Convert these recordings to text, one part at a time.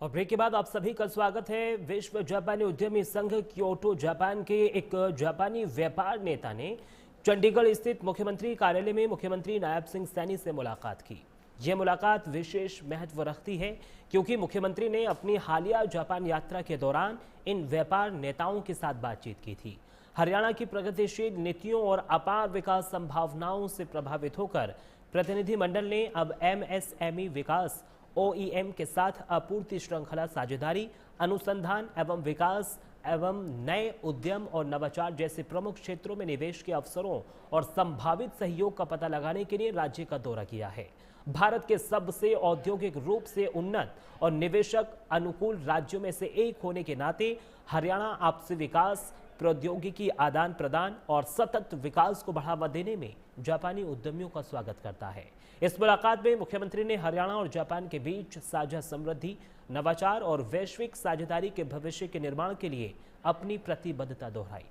और ब्रेक के बाद आप सभी का स्वागत है। विश्व जापानी उद्यमी संघ क्योटो जापान के एक जापानी व्यापार नेता ने चंडीगढ़ स्थित मुख्यमंत्री कार्यालय में मुख्यमंत्री नायब सिंह सैनी से मुलाकात की। यह मुलाकात विशेष महत्व रखती है क्योंकि मुख्यमंत्री ने अपनी हालिया जापान यात्रा के दौरान इन व्यापार नेताओं के साथ बातचीत की थी। हरियाणा की प्रगतिशील नीतियों और अपार विकास संभावनाओं से प्रभावित होकर प्रतिनिधिमंडल ने अब MSME विकास OEM के साथ आपूर्ति श्रृंखला साझेदारी, अनुसंधान एवं विकास एवं नए उद्यम और नवाचार जैसे प्रमुख क्षेत्रों में निवेश के अवसरों और संभावित सहयोग का पता लगाने के लिए राज्य का दौरा किया है। भारत के सबसे औद्योगिक रूप से उन्नत और निवेशक अनुकूल राज्यों में से एक होने के नाते हरियाणा आपसी विकास, प्रौद्योगिकी आदान प्रदान और सतत विकास को बढ़ावा देने में जापानी उद्यमियों का स्वागत करता है। इस मुलाकात में मुख्यमंत्री ने हरियाणा और जापान के बीच साझा समृद्धि, नवाचार और वैश्विक साझेदारी के भविष्य के निर्माण के लिए अपनी प्रतिबद्धता दोहराई।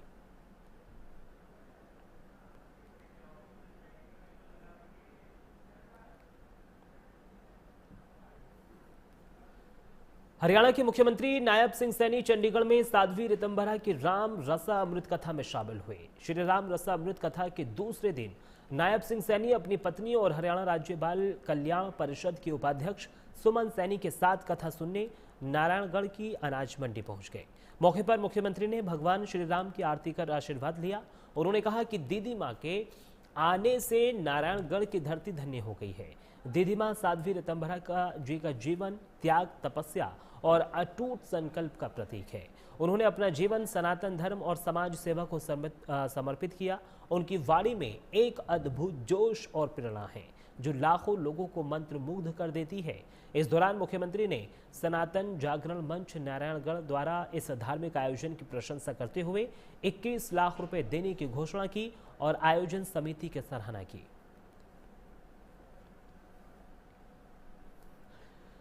हरियाणा के मुख्यमंत्री नायब सिंह सैनी चंडीगढ़ में साध्वी ऋतंभरा की राम रसा अमृत कथा में शामिल हुए। श्री राम रसा अमृत कथा के दूसरे दिन नायब सिंह सैनी अपनी पत्नी और हरियाणा राज्य बाल कल्याण परिषद के उपाध्यक्ष सुमन सैनी के साथ कथा सुनने नारायणगढ़ की अनाज मंडी पहुंच गए। मौके पर मुख्यमंत्री ने भगवान श्री राम की आरती कर आशीर्वाद लिया। उन्होंने कहा कि दीदी मां के आने से नारायणगढ़ की धरती धन्य हो गई है। दीदी मां साध्वी ऋतंभरा जी का जीवन त्याग, तपस्या और अटूट संकल्प का प्रतीक है। उन्होंने अपना जीवन सनातन धर्म और समाज सेवा को समर्पित किया। उनकी वाणी में एक अद्भुत जोश और प्रेरणा है जो लाखों लोगों को मंत्रमुग्ध कर देती है। इस दौरान मुख्यमंत्री ने सनातन जागरण मंच नारायणगढ़ द्वारा इस धार्मिक आयोजन की प्रशंसा करते हुए 21 लाख रुपए देने की घोषणा की और आयोजन समिति की सराहना की।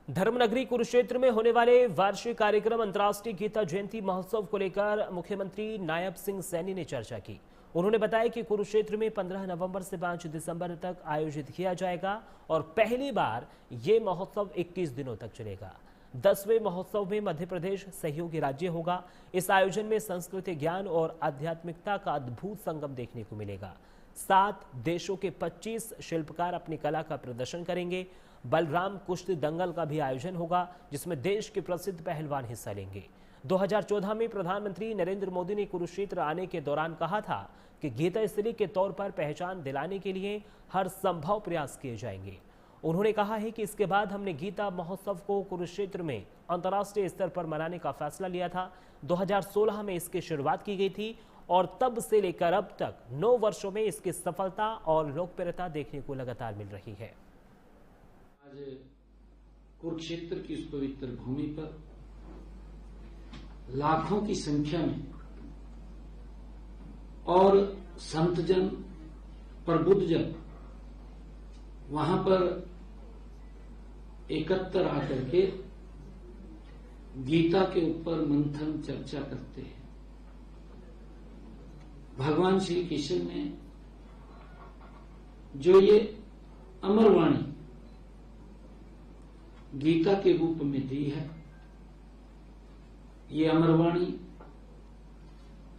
धर्मनगरी कुरुक्षेत्र में होने वाले वार्षिक कार्यक्रम अंतर्राष्ट्रीय गीता जयंती महोत्सव को लेकर मुख्यमंत्री नायब सिंह सैनी ने चर्चा की। उन्होंने बताया कि कुरुक्षेत्र में 15 नवंबर से 5 दिसंबर तक आयोजित किया जाएगा और पहली बार ये महोत्सव 21 दिनों तक चलेगा। 10वें महोत्सव में मध्य प्रदेश सहयोगी राज्य होगा। इस आयोजन में संस्कृति, ज्ञान और आध्यात्मिकता का अद्भुत संगम देखने को मिलेगा। 7 देशों के 25 शिल्पकार अपनी कला का प्रदर्शन करेंगे। बलराम कुश्ती दंगल का भी आयोजन होगा जिसमें देश के प्रसिद्ध पहलवान हिस्सा लेंगे। 2014 में प्रधानमंत्री नरेंद्र मोदी ने कुरुक्षेत्र आने के दौरान कहा था कि गीता स्त्री के तौर पर पहचान दिलाने के लिए हर संभव प्रयास किए जाएंगे। उन्होंने कहा है कि इसके बाद हमने गीता महोत्सव को कुरुक्षेत्र में अंतर्राष्ट्रीय स्तर पर मनाने का फैसला लिया था। 2016 में इसकी शुरुआत की गई थी और तब से लेकर अब तक 9 वर्षों में इसकी सफलता और लोकप्रियता देखने को लगातार मिल रही है। आज कुरुक्षेत्र की उस पवित्र भूमि पर लाखों की संख्या में और संतजन, प्रबुद्धजन वहां पर एकत्र आकर के गीता के ऊपर मंथन चर्चा करते हैं। भगवान श्री कृष्ण ने जो ये अमरवाणी गीता के रूप में दी है, ये अमरवाणी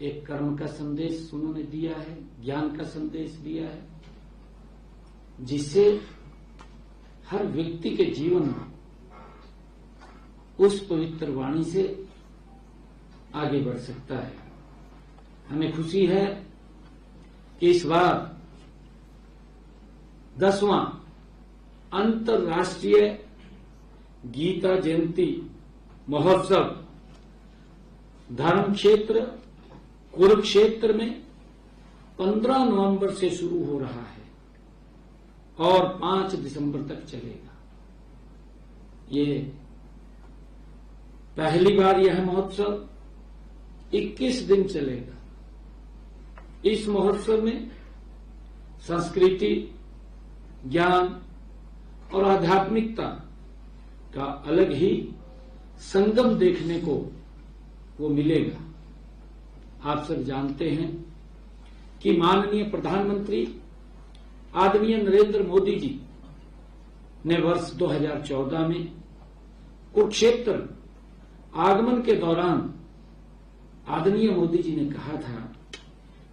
एक कर्म का संदेश उन्होंने दिया है, ज्ञान का संदेश दिया है, जिससे हर व्यक्ति के जीवन में उस पवित्र वाणी से आगे बढ़ सकता है। हमें खुशी है कि इस बार 10वां अंतर्राष्ट्रीय गीता जयंती महोत्सव धर्म क्षेत्र कुरुक्षेत्र में 15 नवंबर से शुरू हो रहा है और 5 दिसंबर तक चलेगा। ये पहली बार यह महोत्सव 21 दिन चलेगा। इस महोत्सव में संस्कृति, ज्ञान और आध्यात्मिकता का अलग ही संगम देखने को वो मिलेगा। आप सब जानते हैं कि माननीय प्रधानमंत्री आदरणीय नरेंद्र मोदी जी ने वर्ष 2014 में कुरुक्षेत्र आगमन के दौरान आदरणीय मोदी जी ने कहा था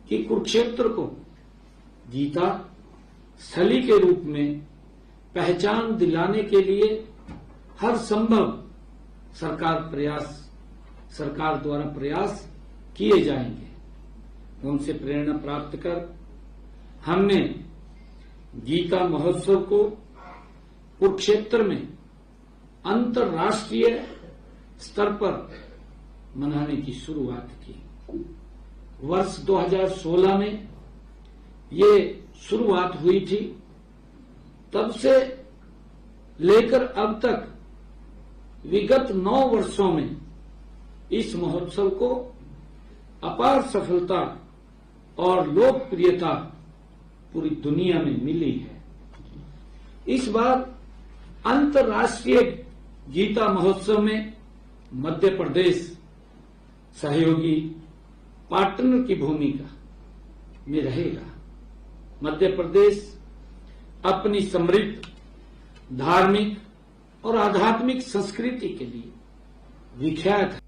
कि कुरुक्षेत्र को गीता स्थली के रूप में पहचान दिलाने के लिए हर संभव सरकार द्वारा प्रयास किए जाएंगे। उनसे प्रेरणा प्राप्त कर हमने गीता महोत्सव को कुरुक्षेत्र में अंतर्राष्ट्रीय स्तर पर मनाने की शुरुआत की। वर्ष 2016 में ये शुरुआत हुई थी। तब से लेकर अब तक विगत 9 वर्षों में इस महोत्सव को अपार सफलता और लोकप्रियता पूरी दुनिया में मिली है। इस बार अंतर्राष्ट्रीय गीता महोत्सव में मध्य प्रदेश सहयोगी पार्टनर की भूमिका में रहेगा। मध्य प्रदेश अपनी समृद्ध धार्मिक और आध्यात्मिक संस्कृति के लिए विख्यात है।